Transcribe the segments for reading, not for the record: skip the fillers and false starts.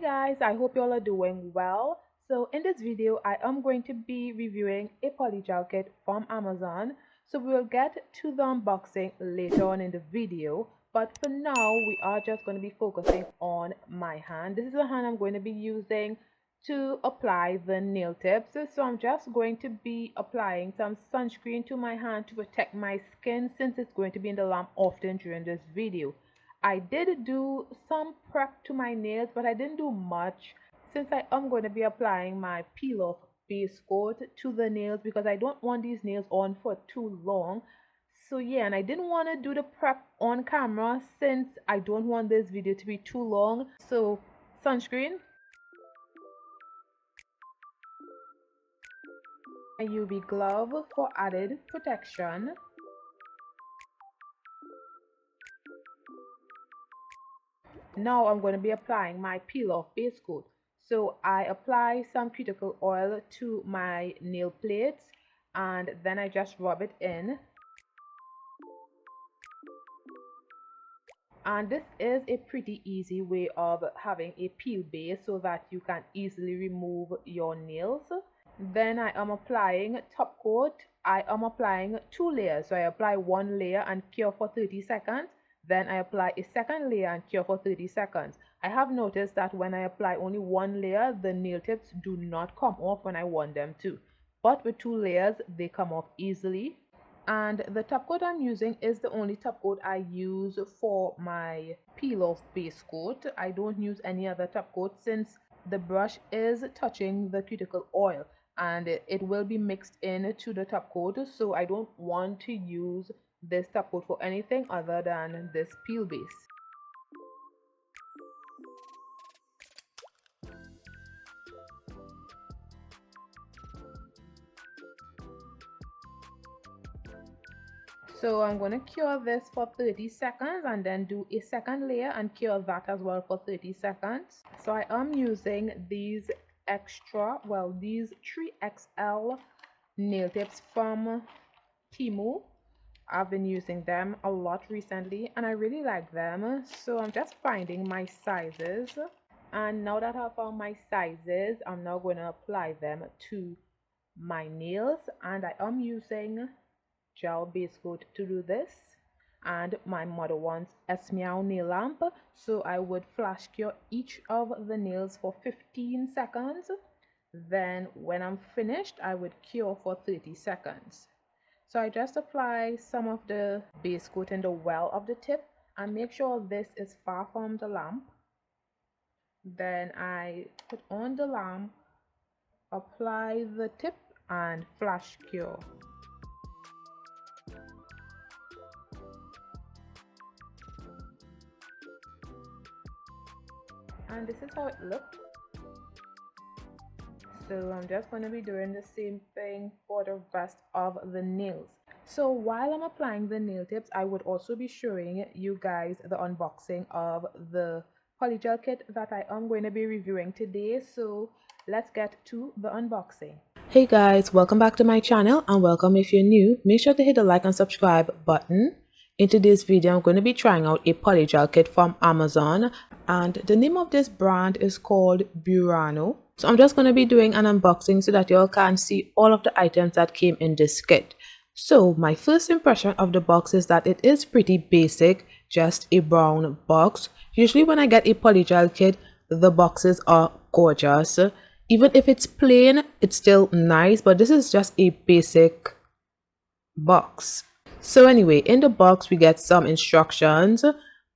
Guys, I hope you all are doing well. So in this video I am going to be reviewing a polygel kit from Amazon. So we will get to the unboxing later on in the video, but for now we are just going to be focusing on my hand. This is the hand I'm going to be using to apply the nail tips. So I'm just going to be applying some sunscreen to my hand to protect my skin, since it's going to be in the lamp often during this video. I did do some prep to my nails, but I didn't do much, since I am going to be applying my peel off base coat to the nails because I don't want these nails on for too long. So yeah, and I didn't want to do the prep on camera since I don't want this video to be too long. So sunscreen, a UV glove for added protection, now I'm going to be applying my peel off base coat. So I apply some cuticle oil to my nail plates and then I just rub it in. And this is a pretty easy way of having a peel base so that you can easily remove your nails. Then I am applying top coat. I am applying 2 layers. So I apply 1 layer and cure for 30 seconds. Then I apply a second layer and cure for 30 seconds. I have noticed that when I apply only 1 layer, the nail tips do not come off when I want them to. But with 2 layers, they come off easily. And the top coat I'm using is the only top coat I use for my peel off base coat. I don't use any other top coat since the brush is touching the cuticle oil and it will be mixed into the top coat, so I don't want to use this top coat for anything other than this peel base. So I'm going to cure this for 30 seconds and then do a second layer and cure that as well for 30 seconds. So I am using these these 3XL nail tips from Temu. I've been using them a lot recently and I really like them. So I'm just finding my sizes. And now that I've found my sizes, I'm now going to apply them to my nails. And I am using gel base coat to do this and my Modelones Meow nail lamp. So I would flash cure each of the nails for 15 seconds. Then when I'm finished, I would cure for 30 seconds. So I just apply some of the base coat in the well of the tip and make sure this is far from the lamp. Then I put on the lamp, apply the tip and flash cure. And this is how it looks. So I'm just going to be doing the same thing for the rest of the nails. So while I'm applying the nail tips, I would also be showing you guys the unboxing of the polygel kit that I am going to be reviewing today. So let's get to the unboxing. Hey guys, welcome back to my channel and welcome if you're new. Make sure to hit the like and subscribe button. In today's video, I'm going to be trying out a polygel kit from Amazon, and the name of this brand is called Burano. So I'm just going to be doing an unboxing so that you all can see all of the items that came in this kit. So my first impression of the box is that it is pretty basic, just a brown box. Usually when I get a polygel kit, the boxes are gorgeous. Even if it's plain, it's still nice, but this is just a basic box. So anyway, in the box we get some instructions,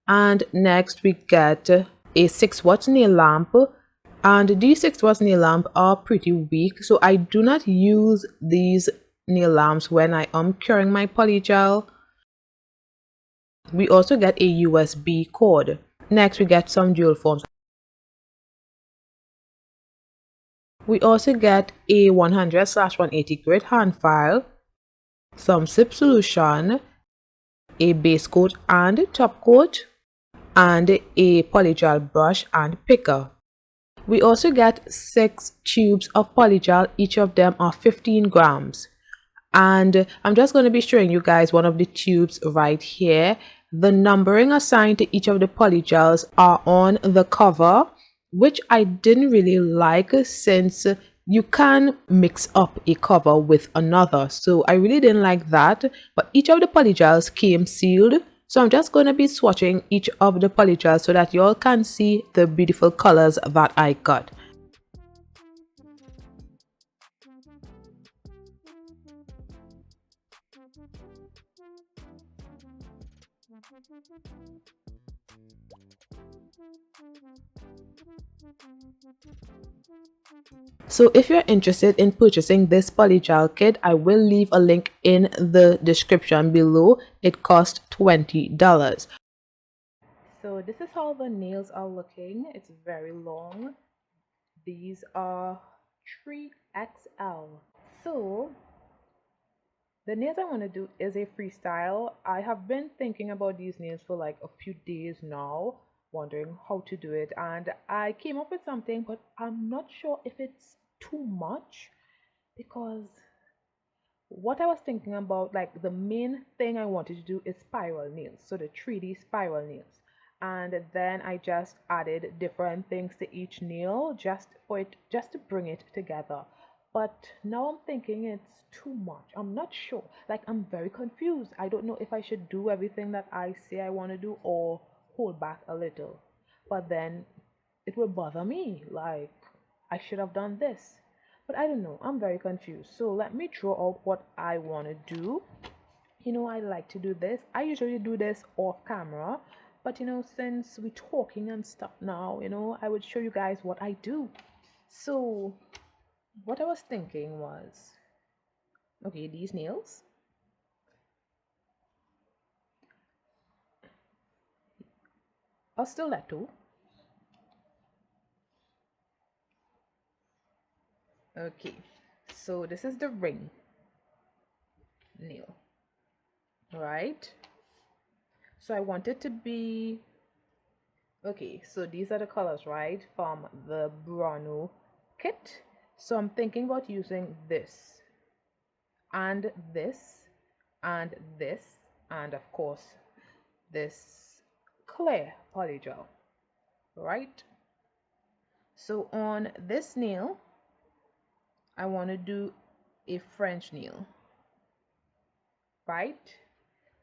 and next we get a 6-watt nail lamp, and these 6-watt nail lamp are pretty weak, so I do not use these nail lamps when I am curing my polygel. We also get a USB cord. Next we get some jewel forms. We also get a 100/180 grit hand file, some sip solution, a base coat and top coat, and a polygel brush and picker. We also get 6 tubes of polygel, each of them are 15 grams. And I'm just going to be showing you guys one of the tubes right here. The numbering assigned to each of the polygels are on the cover. which I didn't really like since you can mix up a cover with another. So I really didn't like that. But each of the polygels came sealed. So I'm just going to be swatching each of the polygels so that you all can see the beautiful colors that I got. So if you're interested in purchasing this polygel kit, I will leave a link in the description below. It costs $20. So this is how the nails are looking. It's very long. These are 3XL. So the nails I want to do is a freestyle. I have been thinking about these nails for like a few days now, wondering how to do it, and I came up with something, but I'm not sure if it's too much because what I was thinking about, like the main thing I wanted to do is spiral nails, so the 3D spiral nails. And then I just added different things to each nail just to bring it together. But now I'm thinking it's too much. I'm not sure. Like I'm very confused. I don't know if I should do everything that I say I want to do or hold back a little. But then it will bother me. Like I should have done this. But I don't know. I'm very confused. So let me draw out what I want to do. I like to do this. I usually do this off camera. But since we're talking and stuff now, I would show you guys what I do. So what I was thinking was, okay, these nails. I'll still let two. Okay. So this is the ring nail. Right? So I want it to be okay, so these are the colors, right, from the Burano kit. So I'm thinking about using this and this and this and of course this clear polygel, right? So on this nail, I want to do a French nail, right?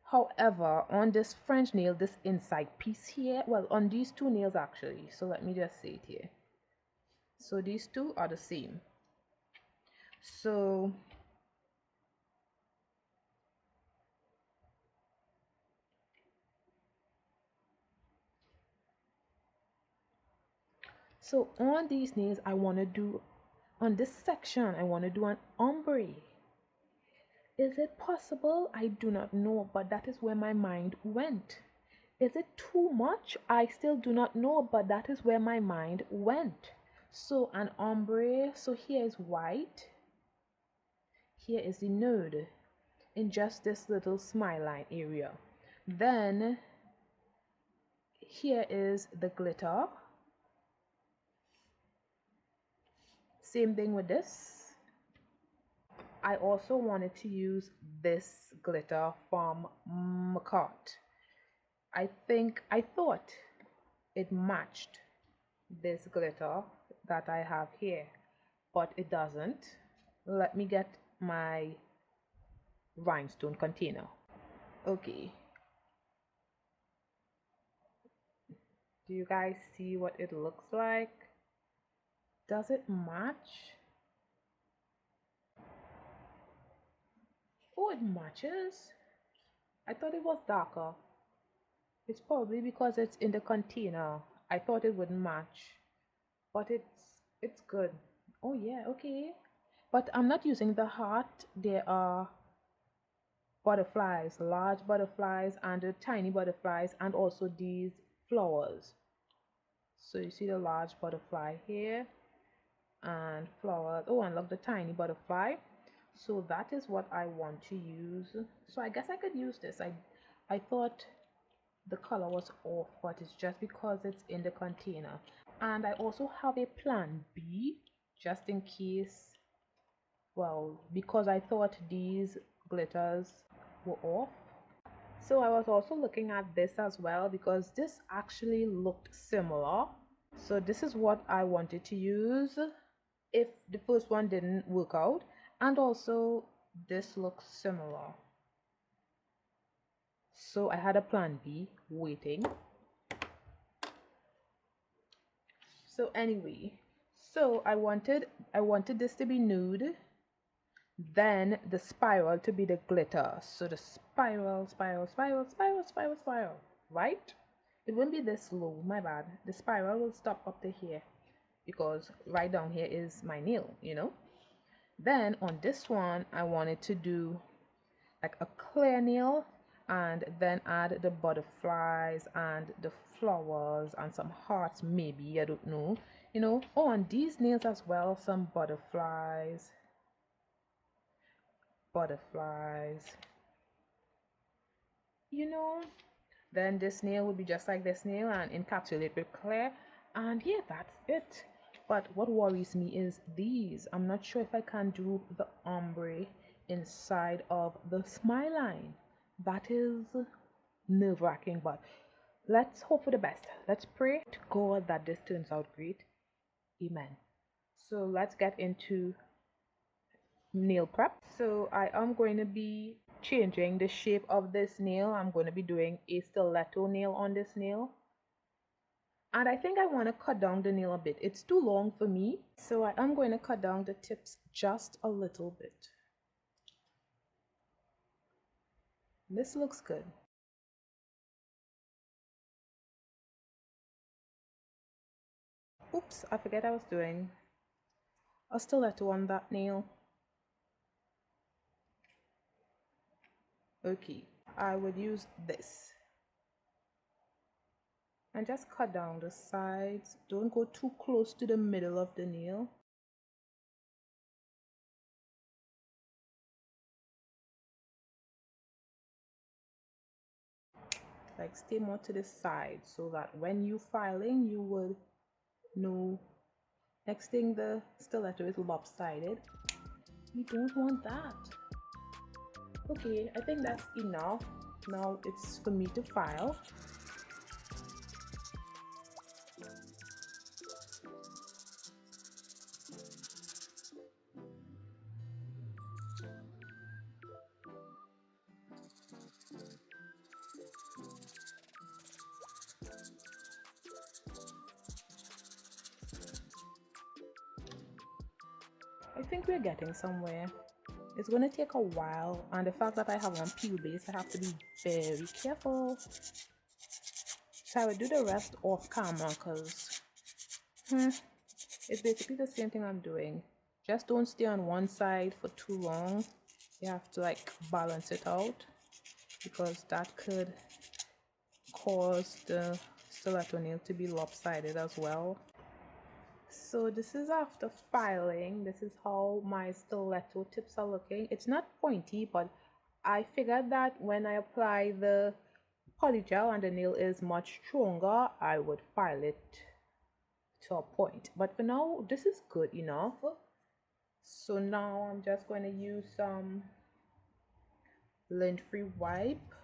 However, on this French nail, this inside piece here, well, on these two nails actually, so let me just say it here. So these two are the same. So on these nails, I want to do, on this section, I want to do an ombre. Is it possible? I do not know, but that is where my mind went. Is it too much? I still do not know, but that is where my mind went. So an ombre, so here is white. Here is the nude in just this little smile line area. Then here is the glitter. Same thing with this. I also wanted to use this glitter from MAGYCAT. I thought it matched this glitter that I have here, but it doesn't. Let me get my rhinestone container. Okay, do you guys see what it looks like? Does it match? Oh, it matches. I thought it was darker. It's probably because it's in the container. I thought it wouldn't match, but it's good. Oh yeah, okay. But I'm not using the heart. There are butterflies, large butterflies and the tiny butterflies, and also these flowers. So you see the large butterfly here and flowers. Oh, and look, the tiny butterfly. So that is what I want to use. So I guess I could use this. I thought the color was off, but it's just because it's in the container. And I also have a plan B just in case, well, because I thought these glitters were off. So I was also looking at this as well because this actually looked similar. So this is what I wanted to use if the first one didn't work out, and also this looks similar. So I had a plan B waiting. So anyway, so I wanted this to be nude, then the spiral to be the glitter. So the spiral, right? It won't be this low, my bad. The spiral will stop up to here because right down here is my nail, you know. Then on this one, I wanted to do like a clear nail and then add the butterflies and the flowers and some hearts, maybe, I don't know, you know. On these nails as well, some butterflies, you know. Then this nail will be just like this nail and encapsulate with clear, and yeah, that's it. But what worries me is these. I'm not sure if I can do the ombre inside of the smile line. That is nerve-wracking, but let's hope for the best. Let's pray to God that this turns out great. Amen. So let's get into nail prep. So I am going to be changing the shape of this nail. I'm going to be doing a stiletto nail on this nail. And I think I want to cut down the nail a bit. It's too long for me. So I am going to cut down the tips just a little bit. This looks good. Oops, I forget I was doing a stiletto on that nail. Okay, I would use this. And just cut down the sides. Don't go too close to the middle of the nail. Like stay more to the side so that when you filing you would know. Next thing, the stiletto is lopsided. We don't want that. Okay, I think that's enough. Now it's for me to file. I think we're getting somewhere. It's going to take a while, and the fact that I have on peel base, I have to be very careful. So I would do the rest off camera because it's basically the same thing I'm doing. Just don't stay on one side for too long. You have to like balance it out because that could cause the stiletto nail to be lopsided as well. So this is after filing. This is how my stiletto tips are looking. It's not pointy, but I figured that when I apply the polygel and the nail is much stronger, I would file it to a point. But for now, this is good enough. So now I'm just going to use some lint-free wipe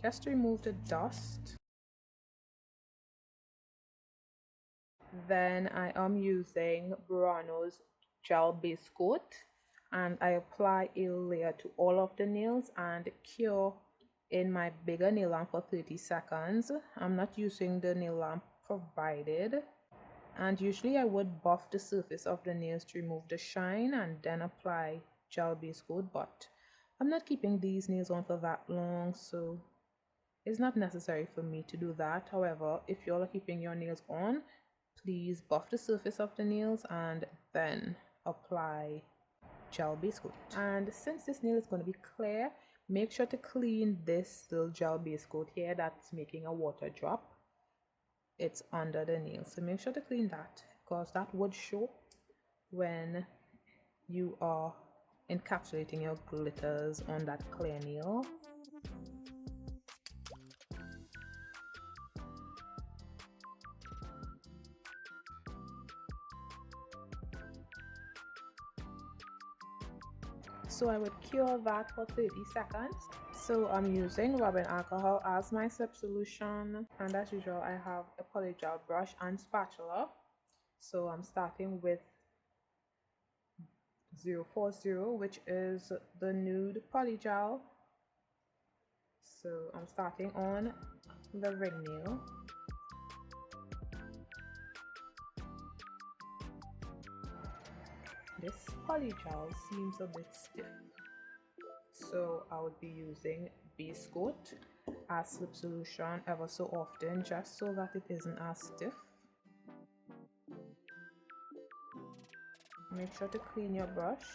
just to remove the dust. Then I am using Burano's gel base coat and I apply a layer to all of the nails and cure in my bigger nail lamp for 30 seconds. I'm not using the nail lamp provided, and usually I would buff the surface of the nails to remove the shine and then apply gel base coat, but I'm not keeping these nails on for that long, so it's not necessary for me to do that. However, if you're keeping your nails on, please buff the surface of the nails and then apply gel base coat. And since this nail is going to be clear, make sure to clean this little gel base coat here that's making a water drop. It's under the nail, so make sure to clean that because that would show when you are encapsulating your glitters on that clear nail. So I would cure that for 30 seconds. So I'm using rubbing alcohol as my sip solution, and as usual I have a polygel brush and spatula. So I'm starting with 040, which is the nude polygel. So I'm starting on the ring nail. This polygel seems a bit stiff, so I would be using base coat as slip solution ever so often, just so that it isn't as stiff. Make sure to clean your brush.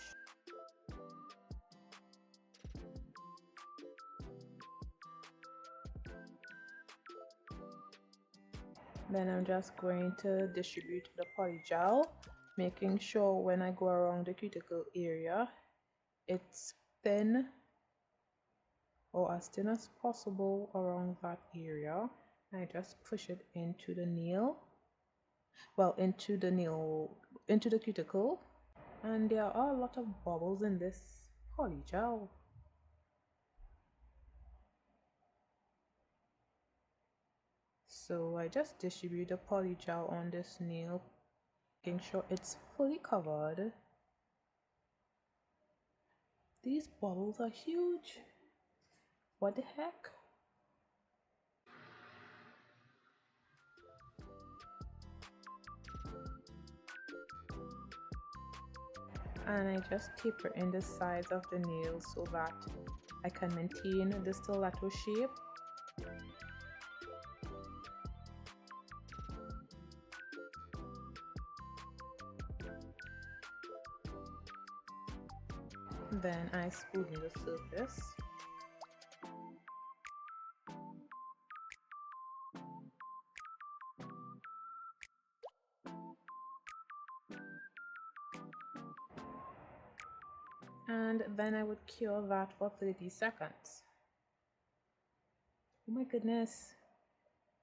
Then I'm just going to distribute the polygel, making sure when I go around the cuticle area, it's thin, or as thin as possible around that area. I just push it into the nail, well, into the cuticle. And there are a lot of bubbles in this polygel. So I just distribute the polygel on this nail, making sure it's fully covered. These bubbles are huge. What the heck? And I just taper in the sides of the nail so that I can maintain the stiletto shape. Then I smoothen the surface. And then I would cure that for 30 seconds. Oh my goodness,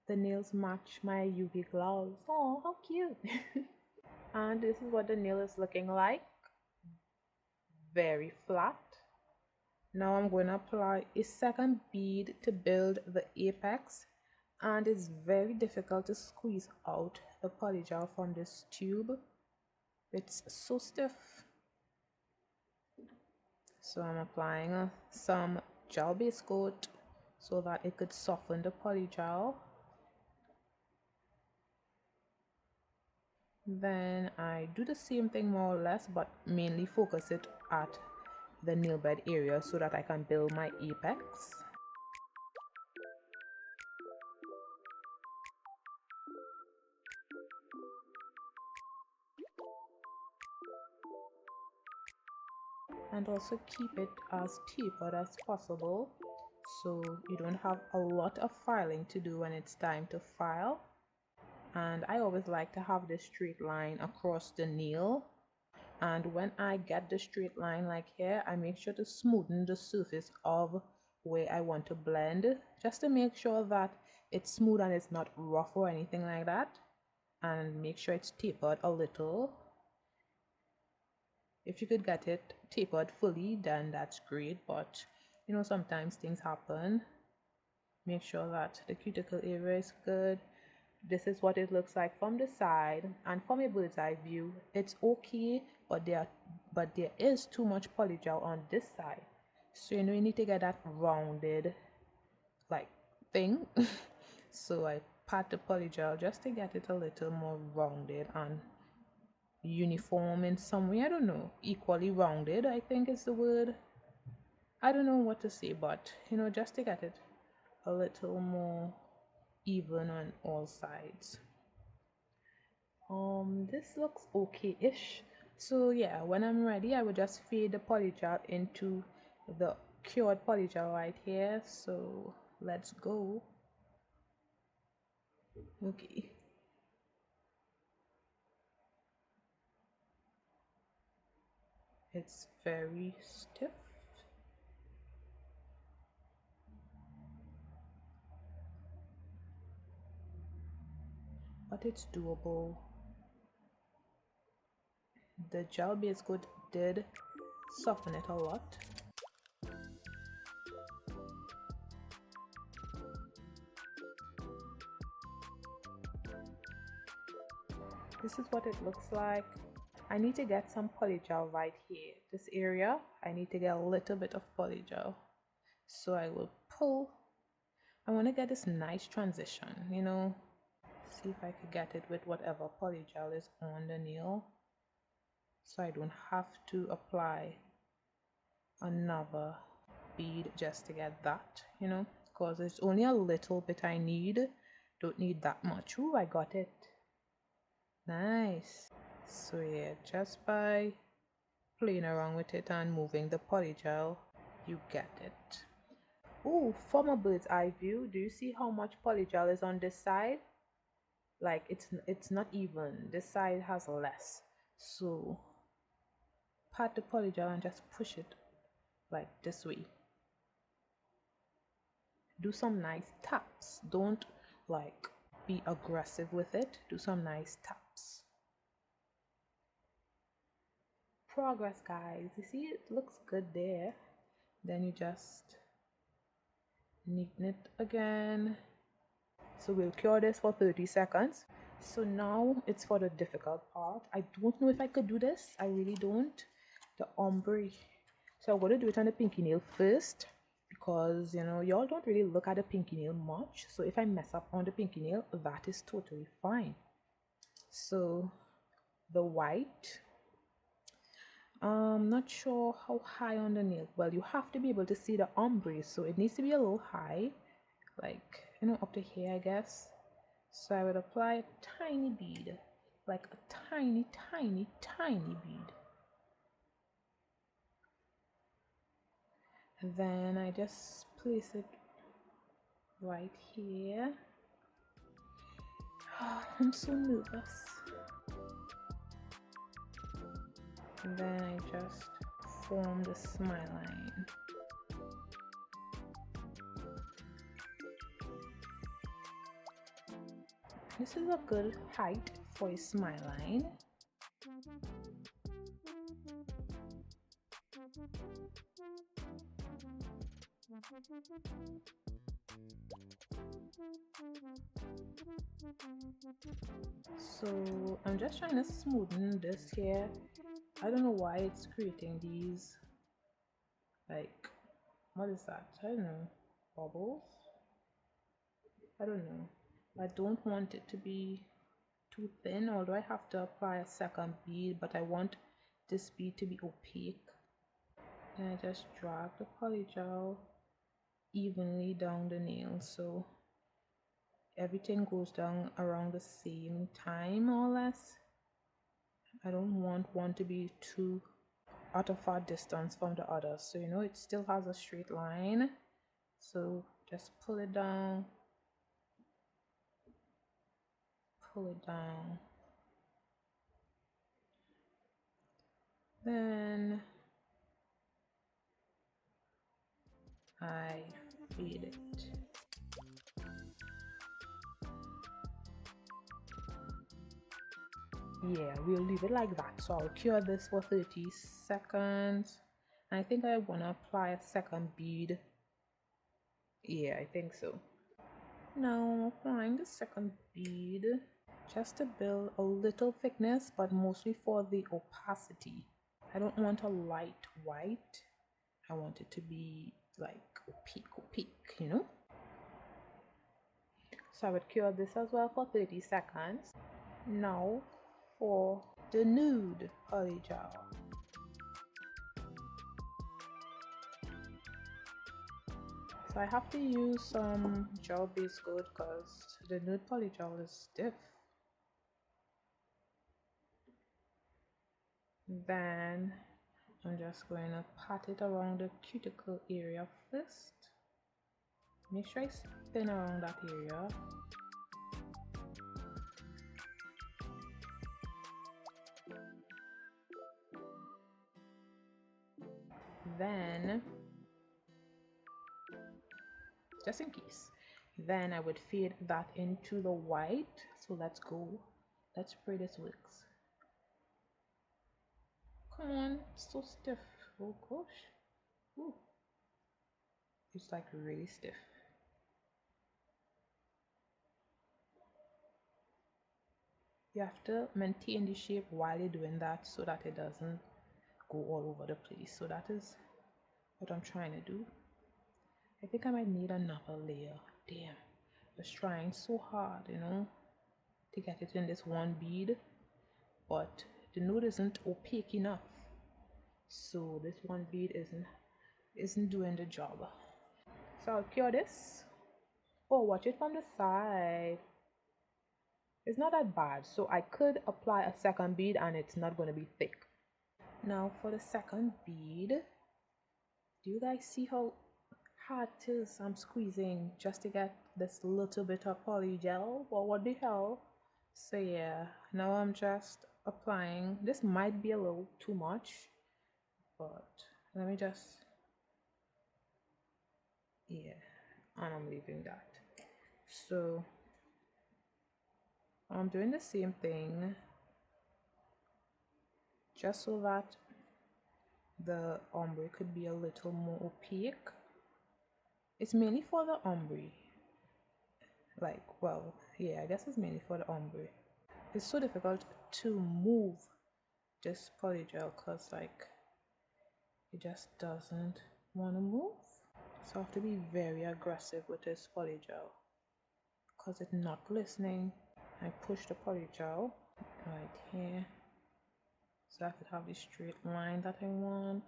the nails match my UV gloves. Oh, how cute! And this is what the nail is looking like. Very flat. Now I'm going to apply a second bead to build the apex, and it's very difficult to squeeze out the polygel from this tube. It's so stiff. So I'm applying some gel base coat so that it could soften the polygel. Then I do the same thing more or less, but mainly focus it at the nail bed area so that I can build my apex. And also keep it as tapered as possible so you don't have a lot of filing to do when it's time to file. And I always like to have this straight line across the nail, and when I get the straight line like here, I make sure to smoothen the surface of where I want to blend, just to make sure that it's smooth and it's not rough or anything like that, and make sure it's tapered a little. If you could get it tapered fully, then that's great, but you know, sometimes things happen. Make sure that the cuticle area is good. This is what it looks like from the side, and from a bird's eye view it's okay, but there is too much polygel on this side, so you know you need to get that rounded like thing. So I pat the polygel just to get it a little more rounded and uniform in some way. I don't know, equally rounded, I think is the word. I don't know what to say, but you know, just to get it a little more even on all sides. This looks okay-ish. So yeah, when I'm ready, I would just fade the polygel into the cured polygel right here. So let's go. Okay. It's very stiff. But it's doable. The gel base coat did soften it a lot. This is what it looks like. I need to get some polygel right here. This area, I need to get a little bit of polygel. So I will pull. I want to get this nice transition, you know. See if I could get it with whatever polygel is on the nail. So I don't have to apply another bead just to get that, you know, because it's only a little bit I need. Don't need that much. Ooh, I got it. Nice. So yeah, just by playing around with it and moving the polygel, you get it. Ooh, from a bird's eye view, do you see how much polygel is on this side? Like it's not even. This side has less. So pat the polygel and just push it like this way. Do some nice taps. Don't like be aggressive with it. Do some nice taps. Progress, guys. You see it looks good there. Then you just neaten it again. So we'll cure this for 30 seconds. So now it's for the difficult part. I don't know if I could do this. I really don't. The ombre. So I'm going to do it on the pinky nail first, because you know y'all don't really look at the pinky nail much. So if I mess up on the pinky nail, that is totally fine. So the white, I'm not sure how high on the nail. Well, you have to be able to see the ombre, so it needs to be a little high, like, you know, up to here, I guess. So I would apply a tiny bead, like a tiny bead. And then I just place it right here. Oh, I'm so nervous. And then I just form the smile line. This is a good height for a smile line. So I'm just trying to smoothen this here. I don't know why it's creating these, like, what is that? I don't know, bubbles? I don't know. I don't want it to be too thin, although I have to apply a second bead, but I want this bead to be opaque. And I just drag the polygel evenly down the nail, so everything goes down around the same time, more or less. I don't want one to be too out of far distance from the other, so you know it still has a straight line. So just pull it down, pull it down, then I feed it. Yeah, we'll leave it like that. So I'll cure this for 30 seconds. I think I want to apply a second bead. Yeah, I think so. Now I'm applying the second bead just to build a little thickness, but mostly for the opacity. I don't want a light white. I want it to be like opaque, you know? So I would cure this as well for 30 seconds. Now for the nude polygel. So I have to use some gel base coat because the nude polygel is stiff. Then I'm just going to pat it around the cuticle area first. Make sure I spin around that area. Then, just in case, then I would fade that into the white. So let's go. Let's spray this wicks. Come on, it's so stiff. Oh gosh. Ooh. It's like really stiff. You have to maintain the shape while you're doing that so that it doesn't go all over the place. So that is what I'm trying to do. I think I might need another layer. Damn, I was trying so hard, you know, to get it in this one bead, but the nude isn't opaque enough. So this one bead isn't doing the job. So I'll cure this. Oh, watch it from the side. It's not that bad. So I could apply a second bead and it's not going to be thick. Now for the second bead, do you guys see how hard it is? I'm squeezing just to get this little bit of polygel. Well, what the hell? So yeah, now I'm just applying. This might be a little too much, but let me just, yeah, and I'm leaving that. So I'm doing the same thing just so that the ombre could be a little more opaque. It's mainly for the ombre. Like, well, yeah, I guess it's mainly for the ombre. It's so difficult to move this polygel because like it just doesn't want to move. So I have to be very aggressive with this polygel because it's not glistening. I push the polygel right here so I could have the straight line that I want.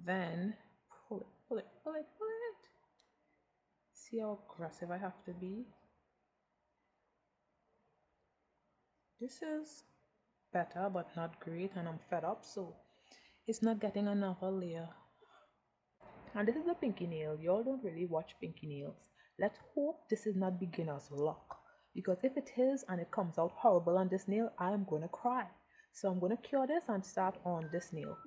Then pull it, pull it, pull it, pull it. See how aggressive I have to be? This is better but not great and I'm fed up, so it's not getting another layer. And this is a pinky nail. Y'all don't really watch pinky nails. Let's hope this is not beginner's luck, because if it is and it comes out horrible on this nail, I am going to cry. So I'm going to cure this and start on this nail.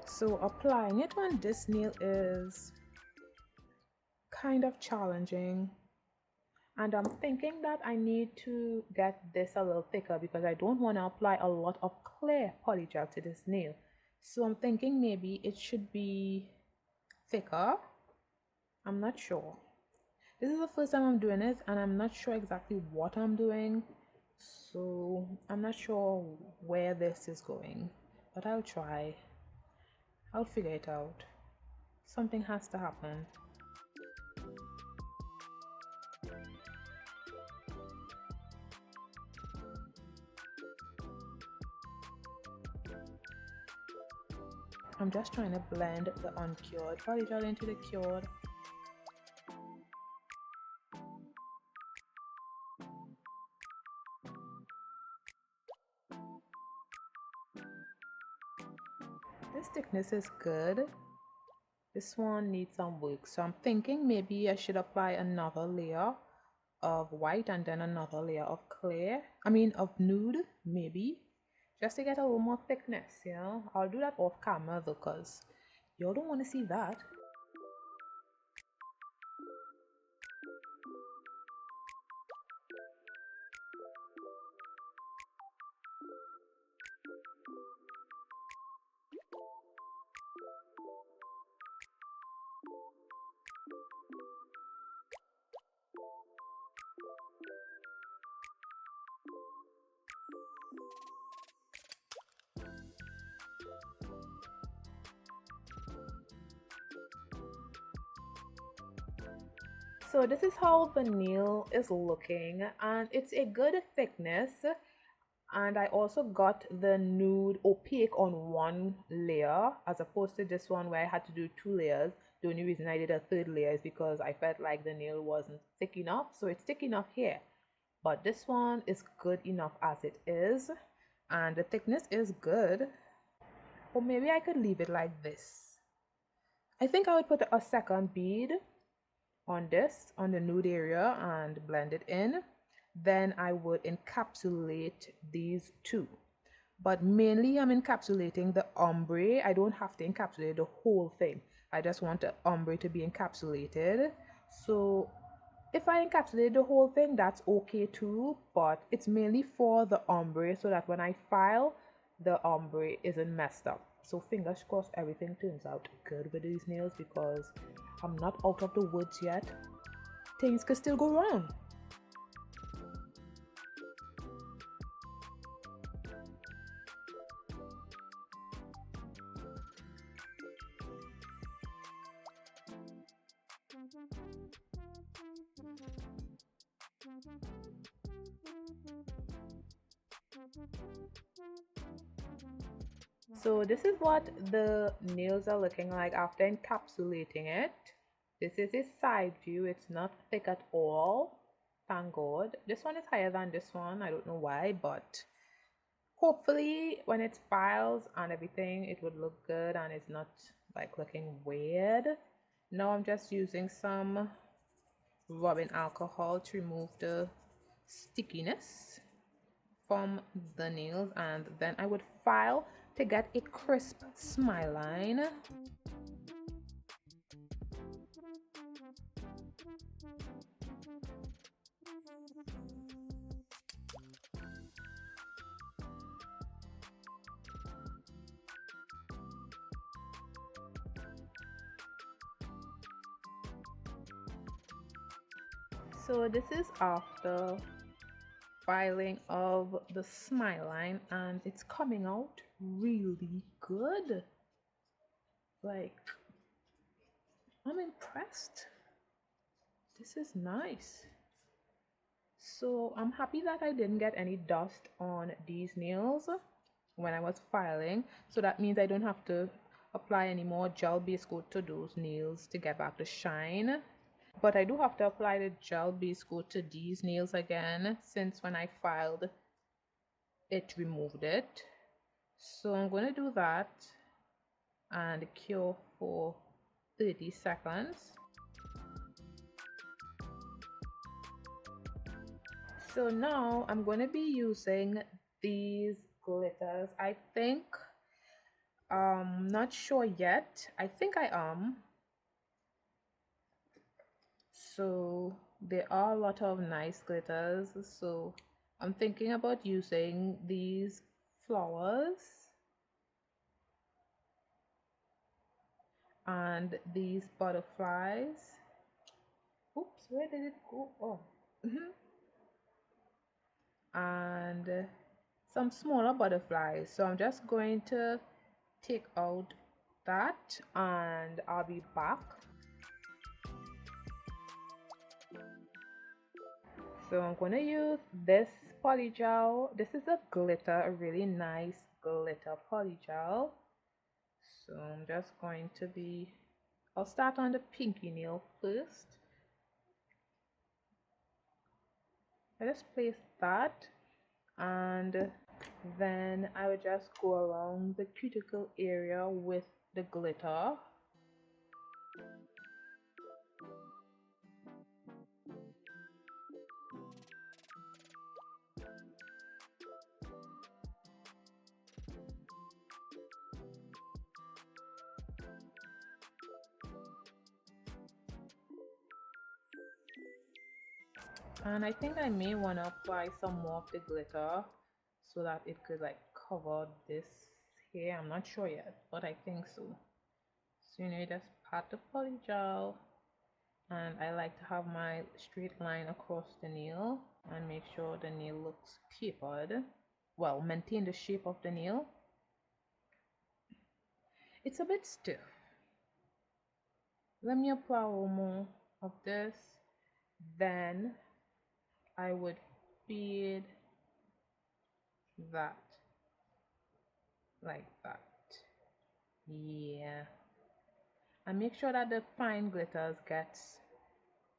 So applying it on this nail is kind of challenging, and I'm thinking that I need to get this a little thicker because I don't want to apply a lot of clear polygel to this nail. So I'm thinking maybe it should be thicker. I'm not sure. This is the first time I'm doing it and I'm not sure exactly what I'm doing, so I'm not sure where this is going, but I'll try. I'll figure it out. Something has to happen. I'm just trying to blend the uncured polygel into the cured. This thickness is good. This one needs some work, so I'm thinking maybe I should apply another layer of white and then another layer of clear. Of nude, maybe, just to get a little more thickness, you know. I'll do that off camera though, because y'all don't want to see that. So this is how the nail is looking, and it's a good thickness. And I also got the nude opaque on one layer as opposed to this one where I had to do two layers. The only reason I did a third layer is because I felt like the nail wasn't thick enough. So it's thick enough here, but this one is good enough as it is, and the thickness is good. Or maybe I could leave it like this. I think I would put a second bead on this, on the nude area, and blend it in. Then I would encapsulate these two. But mainly I'm encapsulating the ombre. I don't have to encapsulate the whole thing. I just want the ombre to be encapsulated. So if I encapsulate the whole thing, that's okay too, but it's mainly for the ombre so that when I file, the ombre isn't messed up. So fingers crossed everything turns out good with these nails, because I'm not out of the woods yet. Things could still go wrong. So this is what the nails are looking like after encapsulating it. This is a side view. It's not thick at all, thank God. This one is higher than this one. I don't know why, but hopefully when it files and everything, it would look good and it's not like looking weird. Now I'm just using some rubbing alcohol to remove the stickiness from the nails, and then I would file to get a crisp smile line. So this is after filing of the smile line, and it's coming out really good. Like, I'm impressed. This is nice. So I'm happy that I didn't get any dust on these nails when I was filing. So that means I don't have to apply any more gel base coat to those nails to get back the shine. But I do have to apply the gel base coat to these nails again, since when I filed it removed it. So I'm going to do that and cure for 30 seconds. So now I'm going to be using these glitters. I think not sure yet. I think I am. So there are a lot of nice glitters, so I'm thinking about using these flowers and these butterflies. Oops, where did it go? Oh. And some smaller butterflies. So I'm just going to take out that and I'll be back. So I'm going to use this polygel. This is a glitter, a really nice glitter polygel. So I'm just going to be, I'll start on the pinky nail first. I just place that, and then I would just go around the cuticle area with the glitter. And I think I may want to apply some more of the glitter so that it could like cover this here. I'm not sure yet, but I think so. So you know, you just pat the polygel, and I like to have my straight line across the nail and make sure the nail looks tapered. Well, maintain the shape of the nail. It's a bit stiff. Let me apply a little more of this. Then I would feed that like that. Yeah. And make sure that the fine glitters gets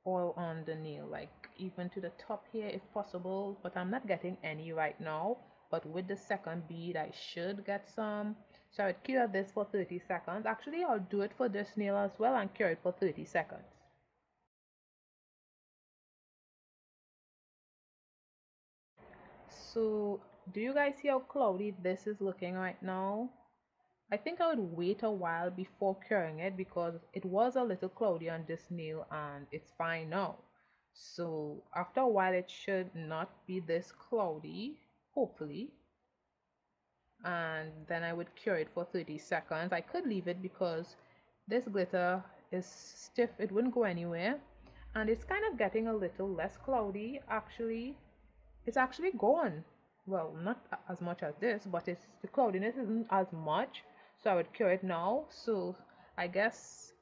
all on the nail, like even to the top here if possible, but I'm not getting any right now. But with the second bead I should get some. So I would cure this for 30 seconds. Actually, I'll do it for this nail as well and cure it for 30 seconds. So do you guys see how cloudy this is looking right now? I think I would wait a while before curing it because it was a little cloudy on this nail and it's fine now. So after a while it should not be this cloudy, hopefully. And then I would cure it for 30 seconds. I could leave it because this glitter is stiff, it wouldn't go anywhere. And it's kind of getting a little less cloudy actually. It's actually gone. Well, not as much as this, but it's the cloudiness isn't as much. So I would cure it now. So I guess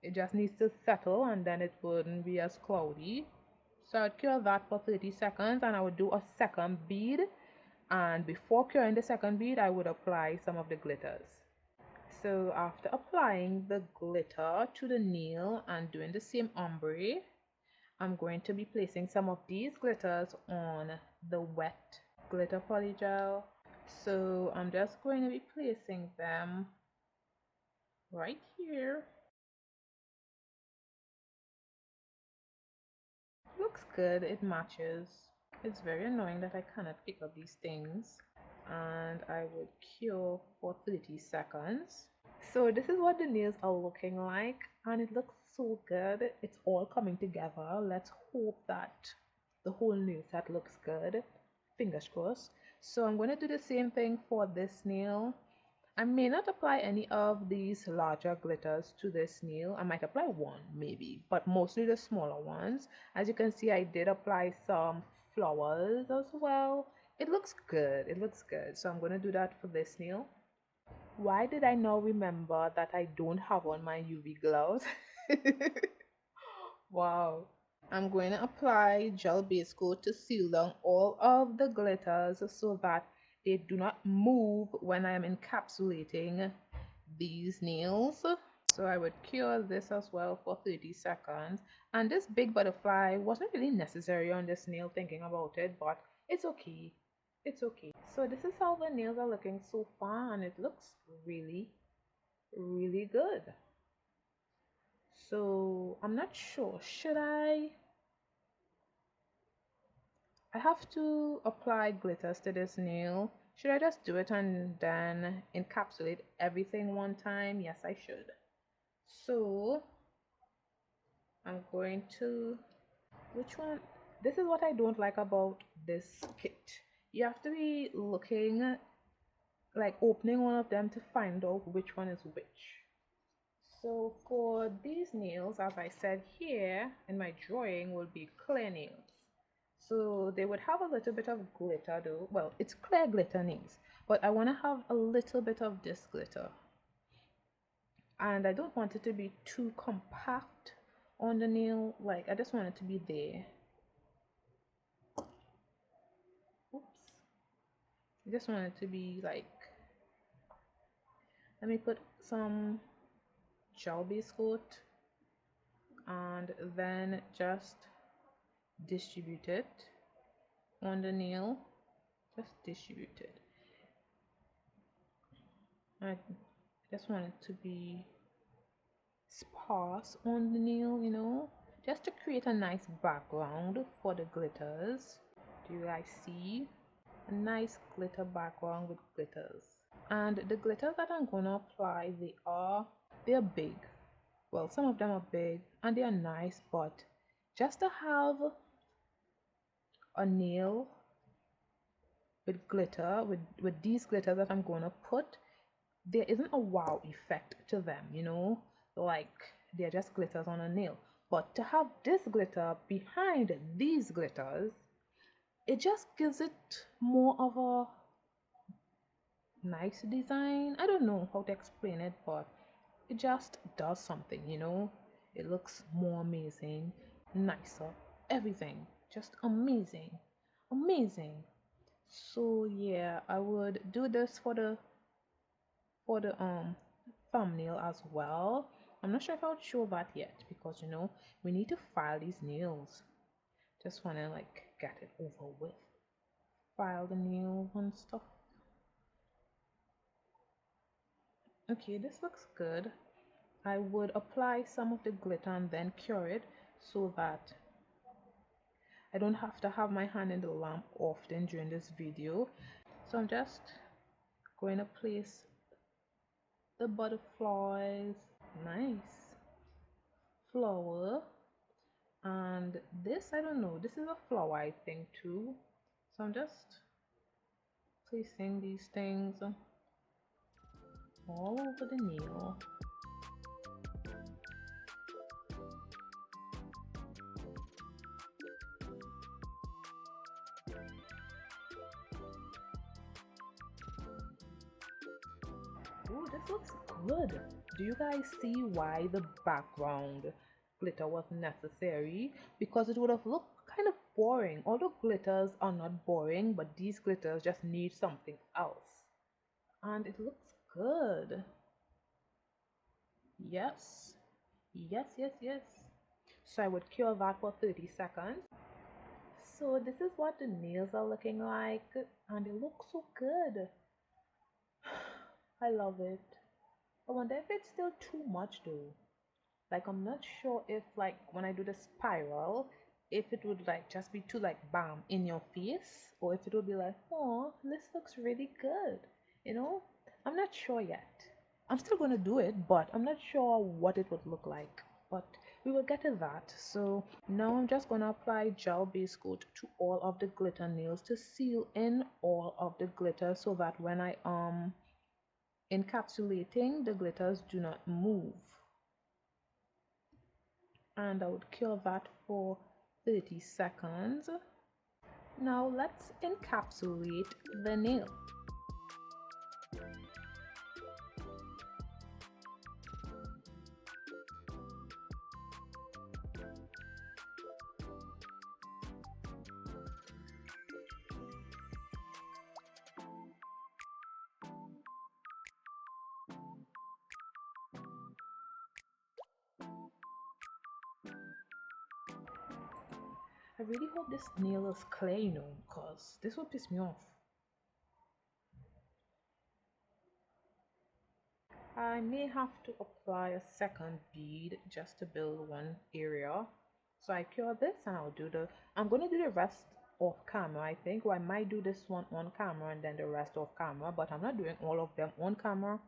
it just needs to settle and then it wouldn't be as cloudy. So I would cure that for 30 seconds and I would do a second bead. And before curing the second bead, I would apply some of the glitters. So after applying the glitter to the nail and doing the same ombre, I'm going to be placing some of these glitters on the wet glitter polygel. So I'm just going to be placing them right here. Looks good, it matches. It's very annoying that I cannot pick up these things. And I would cure for 30 seconds. So this is what the nails are looking like and it looks so good. It's all coming together. Let's hope that the whole nail set looks good. Fingers crossed. So I'm going to do the same thing for this nail. I may not apply any of these larger glitters to this nail. I might apply one maybe, but mostly the smaller ones. As you can see, I did apply some flowers as well. It looks good. It looks good. So I'm going to do that for this nail. Why did I now remember that I don't have on my UV gloves? Wow. I'm going to apply gel base coat to seal down all of the glitters so that they do not move when I am encapsulating these nails. So I would cure this as well for 30 seconds. And this big butterfly wasn't really necessary on this nail thinking about it, but it's okay. It's okay. So this is how the nails are looking so far and it looks really, really good. So I'm not sure. I have to apply glitters to this nail. Should I just do it and then encapsulate everything one time? Yes, I should. So I'm going to, which one? This is what I don't like about this kit. You have to be looking, like opening one of them to find out which one is which. So for these nails, as I said here in my drawing, will be clear nails. So they would have a little bit of glitter though. Well, it's clear glitter nails, but I want to have a little bit of this glitter. And I don't want it to be too compact on the nail. Like, I just want it to be there. Oops. I just want it to be like, let me put some gel base coat and then just distribute it on the nail. Just distribute it. I just want it to be sparse on the nail, you know, just to create a nice background for the glitters. Do you guys see? A nice glitter background with glitters. And the glitters that I'm gonna apply, they're big. Well, some of them are big and they are nice, but just to have a nail with glitter, with these glitters that I'm gonna put, there isn't a wow effect to them, you know, like they're just glitters on a nail. But to have this glitter behind these glitters, it just gives it more of a nice design. I don't know how to explain it, but it just does something, you know. It looks more amazing, nicer, everything just amazing, amazing. So yeah, I would do this for the thumbnail as well. I'm not sure if I would show that yet because you know we need to file these nails. Just want to like get it over with, file the nails and stuff. Okay, this looks good. I would apply some of the glitter and then cure it so that I don't have to have my hand in the lamp often during this video. So I'm just going to place the butterflies, nice flower, and this, I don't know, this is a flower I think too. So I'm just placing these things all over the nail. Oh, this looks good. Do you guys see why the background glitter was necessary? Because it would have looked kind of boring. Although glitters are not boring, but these glitters just need something else. And it looks good. Yes. Yes, yes, yes. So I would cure that for 30 seconds. So this is what the nails are looking like, and they look so good. I love it. I wonder if it's still too much though. Like I'm not sure if like when I do the spiral, if it would like just be too like bam in your face, or if it would be like, oh, this looks really good. You know, I'm not sure yet. I'm still gonna do it, but I'm not sure what it would look like. But we will get to that. So now I'm just gonna apply gel base coat to all of the glitter nails to seal in all of the glitter so that when I encapsulating, the glitters do not move. And I would cure that for 30 seconds. Now let's encapsulate the nail. I really hope this nail is clear, you know, because this will piss me off. I may have to apply a second bead just to build one area. So I cure this and I'll do I'm going to do the rest off camera, I think. Or I might do this one on camera and then the rest off camera, but I'm not doing all of them on camera.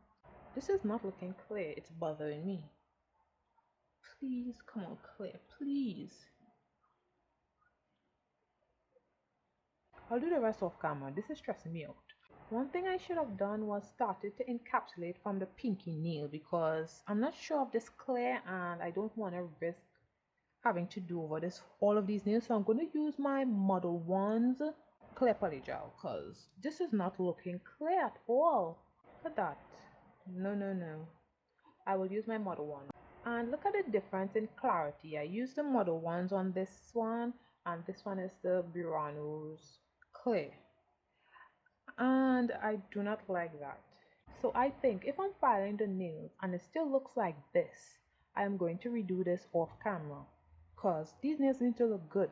This is not looking clear. It's bothering me. Please, come on, clear, please. I'll do the rest off camera. This is stressing me out. One thing I should have done was started to encapsulate from the pinky nail because I'm not sure of this clear and I don't want to risk having to do over this all of these nails. So I'm going to use my Modelones clear polygel because this is not looking clear at all. Look at that. No, no, no. I will use my Modelones. And look at the difference in clarity. I use the Modelones on this one and this one is the Burano's clear. And I do not like that. So I think if I'm filing the nails and it still looks like this, I am going to redo this off camera because these nails need to look good.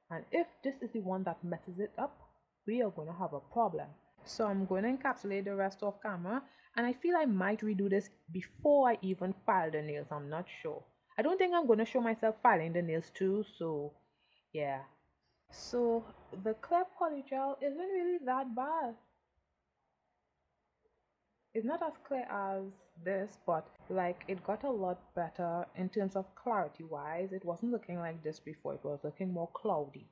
And if this is the one that messes it up, we are going to have a problem. So I'm going to encapsulate the rest off camera and I feel I might redo this before I even file the nails. I'm not sure. I don't think I'm going to show myself filing the nails too, so yeah. So the clear polygel isn't really that bad. It's not as clear as this, but like it got a lot better in terms of clarity wise. It wasn't looking like this before, it was looking more cloudy.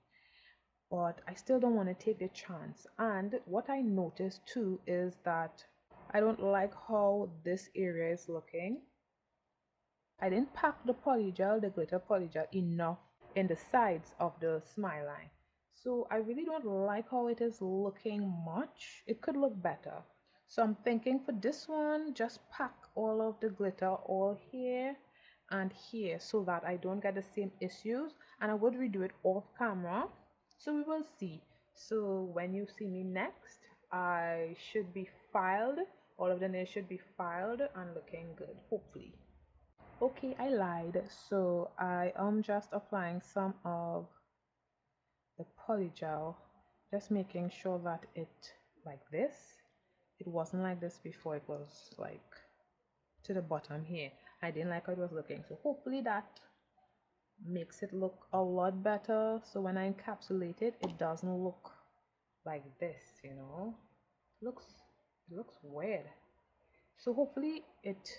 But I still don't want to take the chance. And what I noticed too is that I don't like how this area is looking. I didn't pack the polygel, the glitter polygel, enough in the sides of the smile line. So I really don't like how it is looking much. It could look better. So I'm thinking for this one, just pack all of the glitter all here and here so that I don't get the same issues. And I would redo it off camera. So we will see. So when you see me next, I should be filed. All of the nails should be filed and looking good, hopefully. Okay, I lied. So I am just applying some of the polygel, just making sure that it like this. It wasn't like this before. It was like to the bottom here. I didn't like how it was looking. So hopefully that makes it look a lot better. So when I encapsulate it, it doesn't look like this, you know. Looks it looks weird. So hopefully it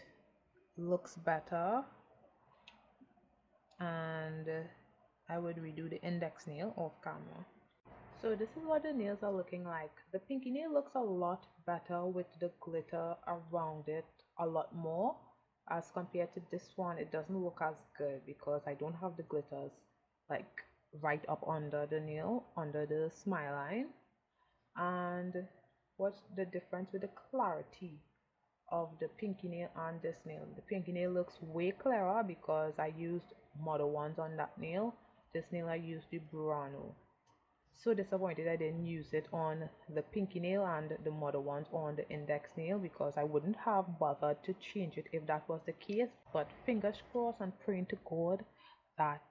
looks better, and I would redo the index nail off camera. So this is what the nails are looking like. The pinky nail looks a lot better with the glitter around it a lot more as compared to this one. It doesn't look as good because I don't have the glitters like right up under the nail, under the smile line. And what's the difference with the clarity of the pinky nail and this nail? The pinky nail looks way clearer because I used Modelones on that nail. This nail I used the Burano. So disappointed I didn't use it on the pinky nail and the Modelones on the index nail, because I wouldn't have bothered to change it if that was the case. But fingers crossed and praying to God that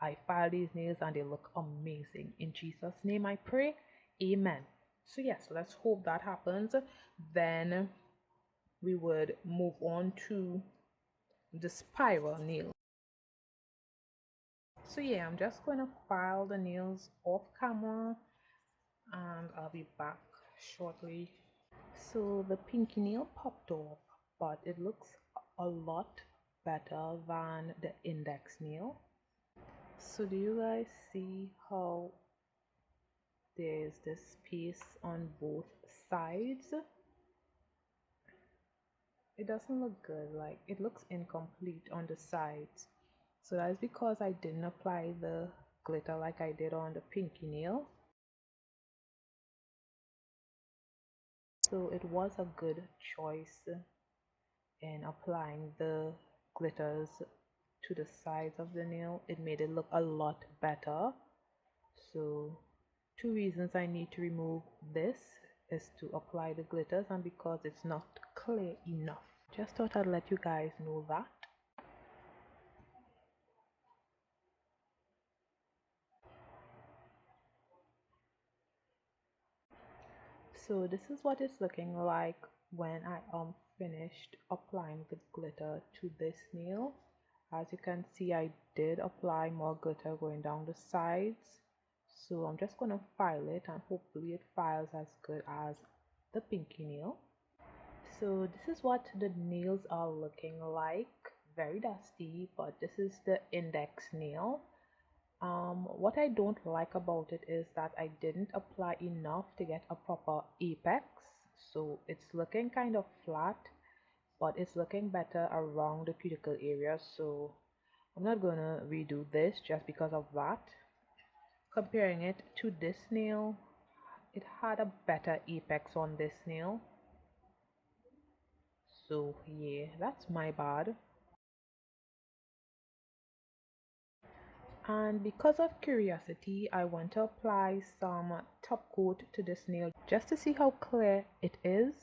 I file these nails and they look amazing. In Jesus' name I pray. Amen. So yes, let's hope that happens. Then we would move on to the spiral nail. So yeah, I'm just going to file the nails off camera and I'll be back shortly. So the pinky nail popped off, but it looks a lot better than the index nail. So do you guys see how there's this space on both sides? It doesn't look good, like it looks incomplete on the sides. So that's because I didn't apply the glitter like I did on the pinky nail. So it was a good choice in applying the glitters to the sides of the nail. It made it look a lot better. So two reasons I need to remove this is to apply the glitters and because it's not clear enough. Just thought I'd let you guys know that. So this is what it's looking like when I finished applying the glitter to this nail. As you can see, I did apply more glitter going down the sides. So I'm just going to file it and hopefully it files as good as the pinky nail. So this is what the nails are looking like. Very dusty, but this is the index nail. What I don't like about it is that I didn't apply enough to get a proper apex. So it's looking kind of flat, but it's looking better around the cuticle area. So I'm not gonna redo this just because of that. Comparing it to this nail, it had a better apex on this nail. So yeah, that's my bad. And because of curiosity, I want to apply some top coat to this nail just to see how clear it is.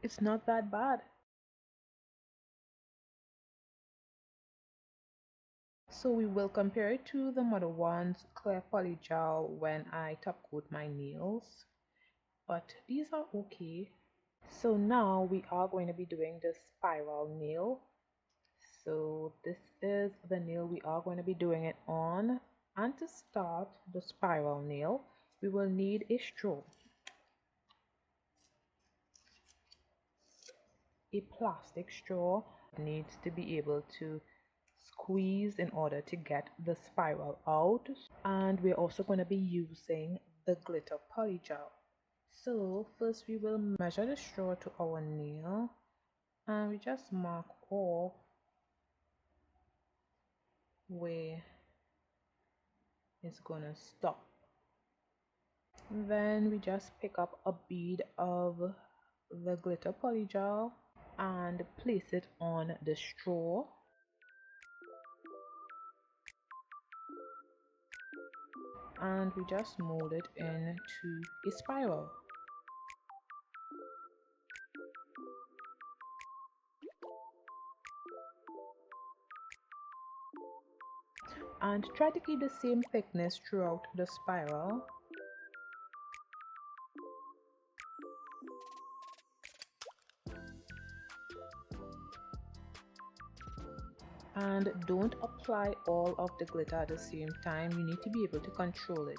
It's not that bad. So we will compare it to the Modelones Clear Polygel when I top coat my nails, but these are okay. So now we are going to be doing the spiral nail. So this is the nail we are going to be doing it on. And to start the spiral nail, we will need a straw, a plastic straw. Needs to be able to squeeze in order to get the spiral out. And we're also going to be using the glitter polygel. So first we will measure the straw to our nail and we just mark off where it's gonna stop. Then we just pick up a bead of the glitter polygel and place it on the straw. And we just mold it into a spiral. And try to keep the same thickness throughout the spiral. And don't apply all of the glitter at the same time. You need to be able to control it.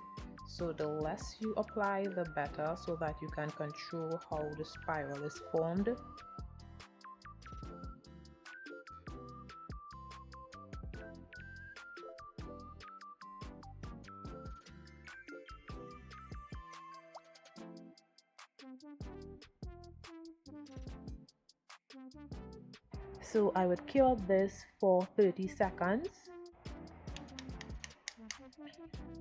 So the less you apply, the better, so that you can control how the spiral is formed. So I would cure this for 30 seconds.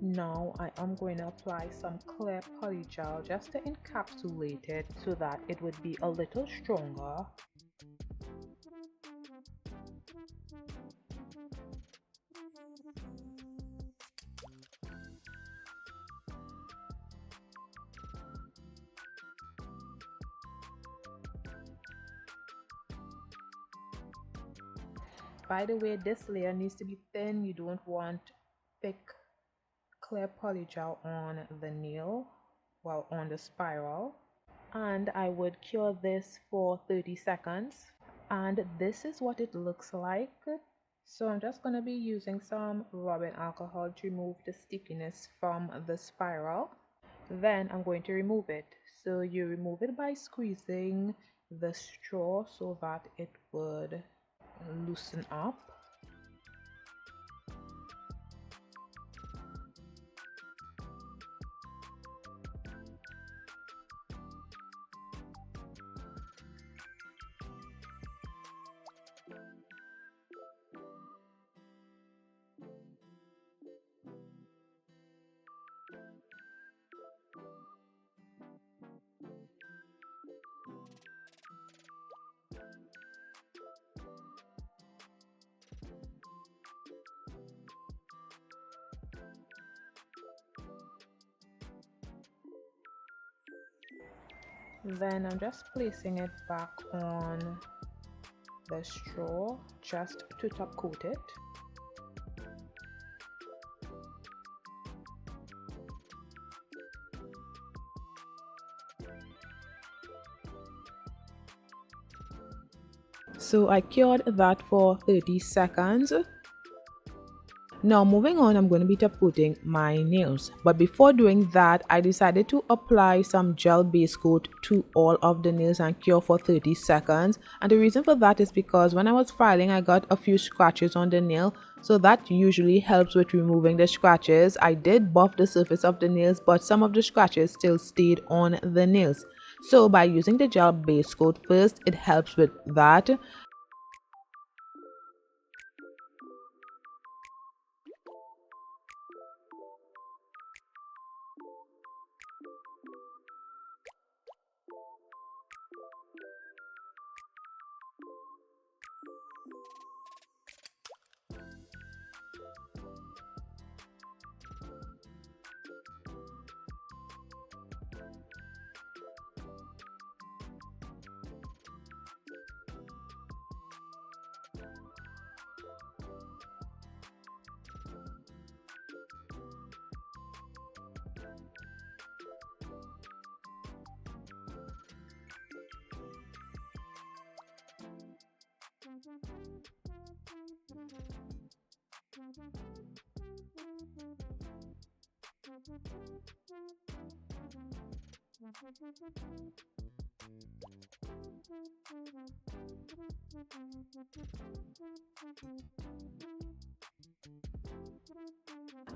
Now I am going to apply some clear polygel just to encapsulate it so that it would be a little stronger. By the way, this layer needs to be thin. You don't want thick clear polygel on the nail, well, on the spiral. And I would cure this for 30 seconds. And this is what it looks like. So I'm just going to be using some rubbing alcohol to remove the stickiness from the spiral. Then I'm going to remove it. So you remove it by squeezing the straw so that it would loosen up. Then I'm just placing it back on the straw just to top coat it. So I cured that for 30 seconds. Now moving on, I'm going to be top coating my nails, but before doing that I decided to apply some gel base coat to all of the nails and cure for 30 seconds. And the reason for that is because when I was filing I got a few scratches on the nail, so that usually helps with removing the scratches. I did buff the surface of the nails, but some of the scratches still stayed on the nails. So by using the gel base coat first, it helps with that.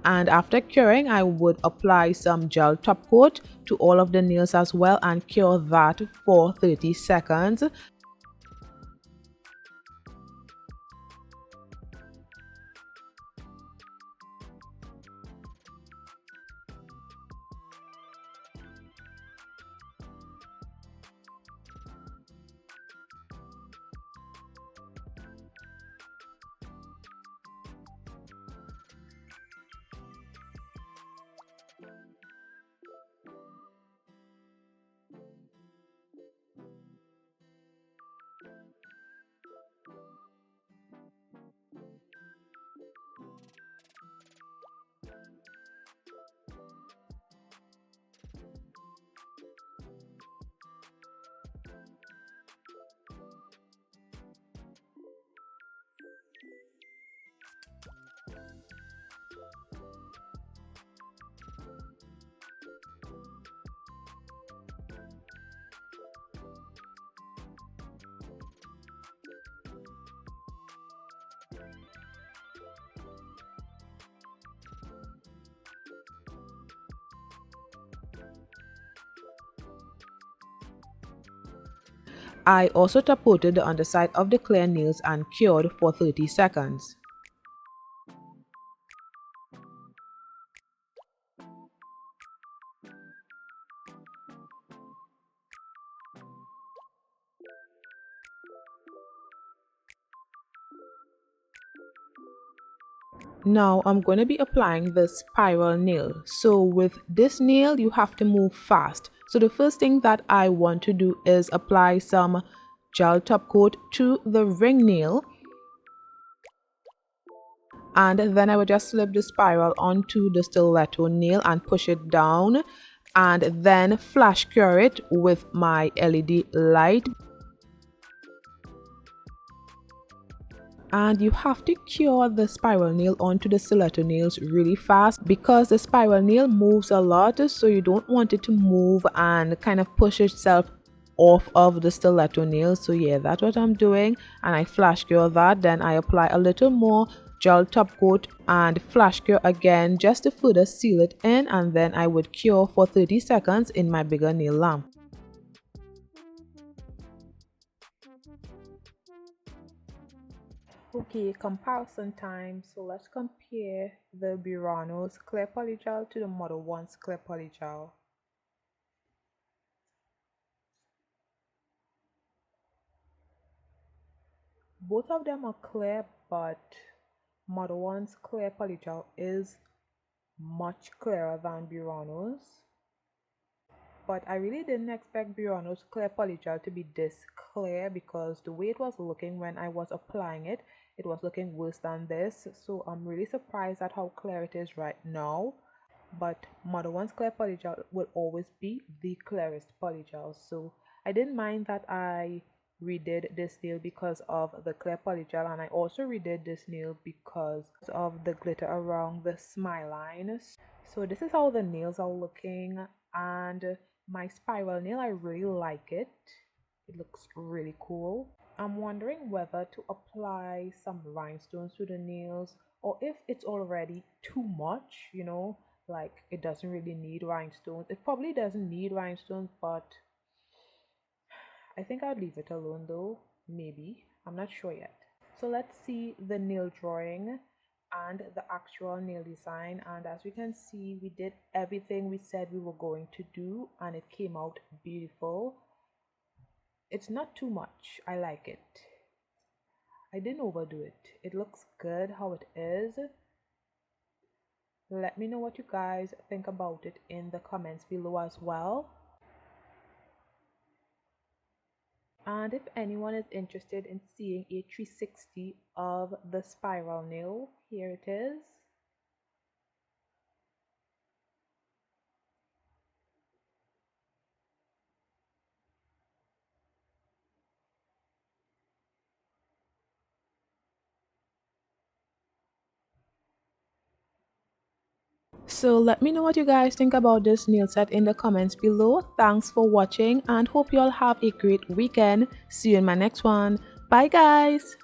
And after curing, I would apply some gel top coat to all of the nails as well and cure that for 30 seconds. I also top coated the underside of the clear nails and cured for 30 seconds. Now I'm going to be applying the spiral nail. So with this nail you have to move fast. So the first thing that I want to do is apply some gel top coat to the ring nail, and then I will just slip the spiral onto the stiletto nail and push it down, and then flash cure it with my LED light. And you have to cure the spiral nail onto the stiletto nails really fast because the spiral nail moves a lot, so you don't want it to move and kind of push itself off of the stiletto nail. So yeah, that's what I'm doing, and I flash cure that. Then I apply a little more gel top coat and flash cure again just to further seal it in, and then I would cure for 30 seconds in my bigger nail lamp. Okay, comparison time. So let's compare the Burano's clear polygel to the Modelones clear polygel. Both of them are clear, but Modelones clear polygel is much clearer than Burano's. But I really didn't expect Burano's clear polygel to be this clear, because the way it was looking when I was applying it, it was looking worse than this. So I'm really surprised at how clear it is right now. But Modelones clear polygel will always be the clearest polygel. So I didn't mind that I redid this nail because of the clear polygel, and I also redid this nail because of the glitter around the smile lines. So this is how the nails are looking, and my spiral nail, I really like it. It looks really cool. I'm wondering whether to apply some rhinestones to the nails, or if it's already too much, like it doesn't really need rhinestones. It probably doesn't need rhinestones, but I think I'd leave it alone though. Maybe. I'm not sure yet. So let's see the nail drawing and the actual nail design, and as we can see, we did everything we said we were going to do, and it came out beautiful. It's not too much. I like it. I didn't overdo it. It looks good how it is. Let me know what you guys think about it in the comments below as well. And if anyone is interested in seeing a 360 of the spiral nail, here it is. So let me know what you guys think about this nail set in the comments below. Thanks for watching and hope you all have a great weekend. See you in my next one. Bye guys.